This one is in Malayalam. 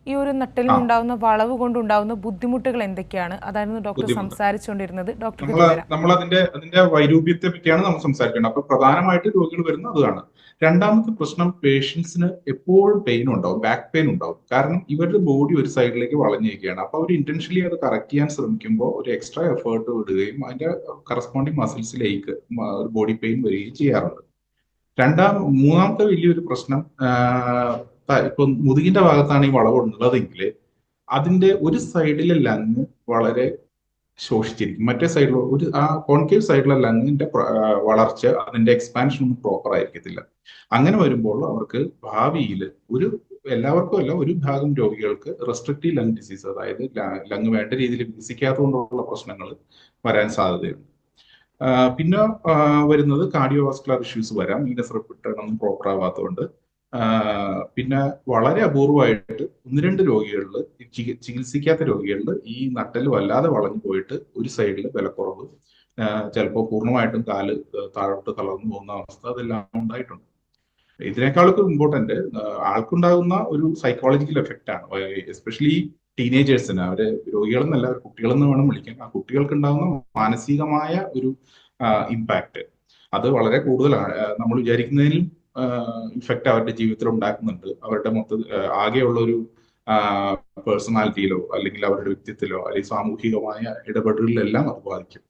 ഈ ഒരു ആ നട്ടലിനുണ്ടാവുന്ന വളവ് കൊണ്ടുണ്ടാവുന്ന ബുദ്ധിമുട്ടുകൾ എന്തൊക്കെയാണ്? അതായിരുന്നു ഡോക്ടർ ബുദ്ധിമുട്ട് സംസാരിച്ചുകൊണ്ടിരുന്നത്. ഡോക്ടർക്ക് നമ്മൾ തുടരാം. നമ്മൾ അതിന്റെ വൈരൂപ്യത്തെ പറ്റിയാണ് നമ്മൾ സംസാരിക്കേണ്ടത്. അപ്പൊ പ്രധാനമായിട്ട് രോഗികൾ വരുന്നത് അതാണ്. രണ്ടാമത്തെ പ്രശ്നം, പേഷ്യൻസിന് എപ്പോഴും പെയിൻ ഉണ്ടാവും, ബാക്ക് പെയിൻ ഉണ്ടാവും. കാരണം ഇവരുടെ ബോഡി ഒരു സൈഡിലേക്ക് വളഞ്ഞിരിക്കുകയാണ്. അപ്പൊ അവർ ഇന്റൻഷ്യലി അത് കറക്റ്റ് ചെയ്യാൻ ശ്രമിക്കുമ്പോൾ ഒരു എക്സ്ട്രാ എഫേർട്ട് വിടുകയും അതിന്റെ കറസ്പോണ്ടിങ് മസിൽസിലേക്ക് ബോഡി പെയിൻ വരികയും ചെയ്യാറുണ്ട്. മൂന്നാമത്തെ വലിയൊരു പ്രശ്നം, ഇപ്പൊ മുതുകിന്റെ ഭാഗത്താണ് ഈ വളവ് ഉള്ളതെങ്കിൽ അതിന്റെ ഒരു സൈഡിലെ ലങ് വളരെ ശോഷിച്ചിരിക്കും. മറ്റേ സൈഡിൽ ആ കോൺകേവ് സൈഡിലെ ലങ്ങിന്റെ വളർച്ച, അതിന്റെ എക്സ്പാൻഷൻ ഒന്നും പ്രോപ്പർ ആയിരിക്കത്തില്ല. അങ്ങനെ വരുമ്പോൾ അവർക്ക് ഭാവിയിൽ ഒരു എല്ലാവർക്കും അല്ല, ഒരു ഭാഗം രോഗികൾക്ക് റെസ്ട്രിക്റ്റീവ് ലങ് ഡിസീസ്, അതായത് ലങ് വേണ്ട രീതിയിൽ വികസിക്കാത്തതുകൊണ്ടുള്ള പ്രശ്നങ്ങൾ വരാൻ സാധ്യതയുണ്ട്. പിന്നെ വരുന്നത് കാർഡിയോവാസ്കുലർ ഇഷ്യൂസ് വരാം, വീനസ് റിട്ടേൺ പ്രോപ്പർ ആവാത്തതുകൊണ്ട്. പിന്നെ വളരെ അപൂർവമായിട്ട് ഒന്ന് രണ്ട് രോഗികളിൽ, ചികിത്സിക്കാത്ത രോഗികളിൽ ഈ നട്ടല് വല്ലാതെ വളഞ്ഞു പോയിട്ട് ഒരു സൈഡിൽ ബലക്കുറവ്, ചിലപ്പോൾ പൂർണ്ണമായിട്ടും കാല് താഴോട്ട് തളർന്നു പോകുന്ന അവസ്ഥ, അതെല്ലാം ഉണ്ടായിട്ടുണ്ട്. ഇതിനേക്കാളൊക്കെ ഇമ്പോർട്ടന്റ് ആൾക്കുണ്ടാകുന്ന ഒരു സൈക്കോളജിക്കൽ എഫക്റ്റ് ആണ്. എസ്പെഷ്യലി ടീനേജേഴ്സിന്, അവര് രോഗികളെന്നല്ല, കുട്ടികളെന്ന് വേണം വിളിക്കാൻ, ആ കുട്ടികൾക്ക് ഉണ്ടാകുന്ന മാനസികമായ ഒരു ഇമ്പാക്ട് അത് വളരെ കൂടുതലാണ്. നമ്മൾ വിചാരിക്കുന്നതിലും ഇഫക്റ്റ് അവരുടെ ജീവിതത്തിൽ ഉണ്ടാക്കുന്നുണ്ട്. അവരുടെ ആകെയുള്ള ഒരു പേഴ്സണാലിറ്റിയിലോ അല്ലെങ്കിൽ അവരുടെ വ്യക്തിത്വത്തിലോ അല്ലെങ്കിൽ സാമൂഹികമായ ഇടപെടലിലെല്ലാം അത് ബാധിക്കും.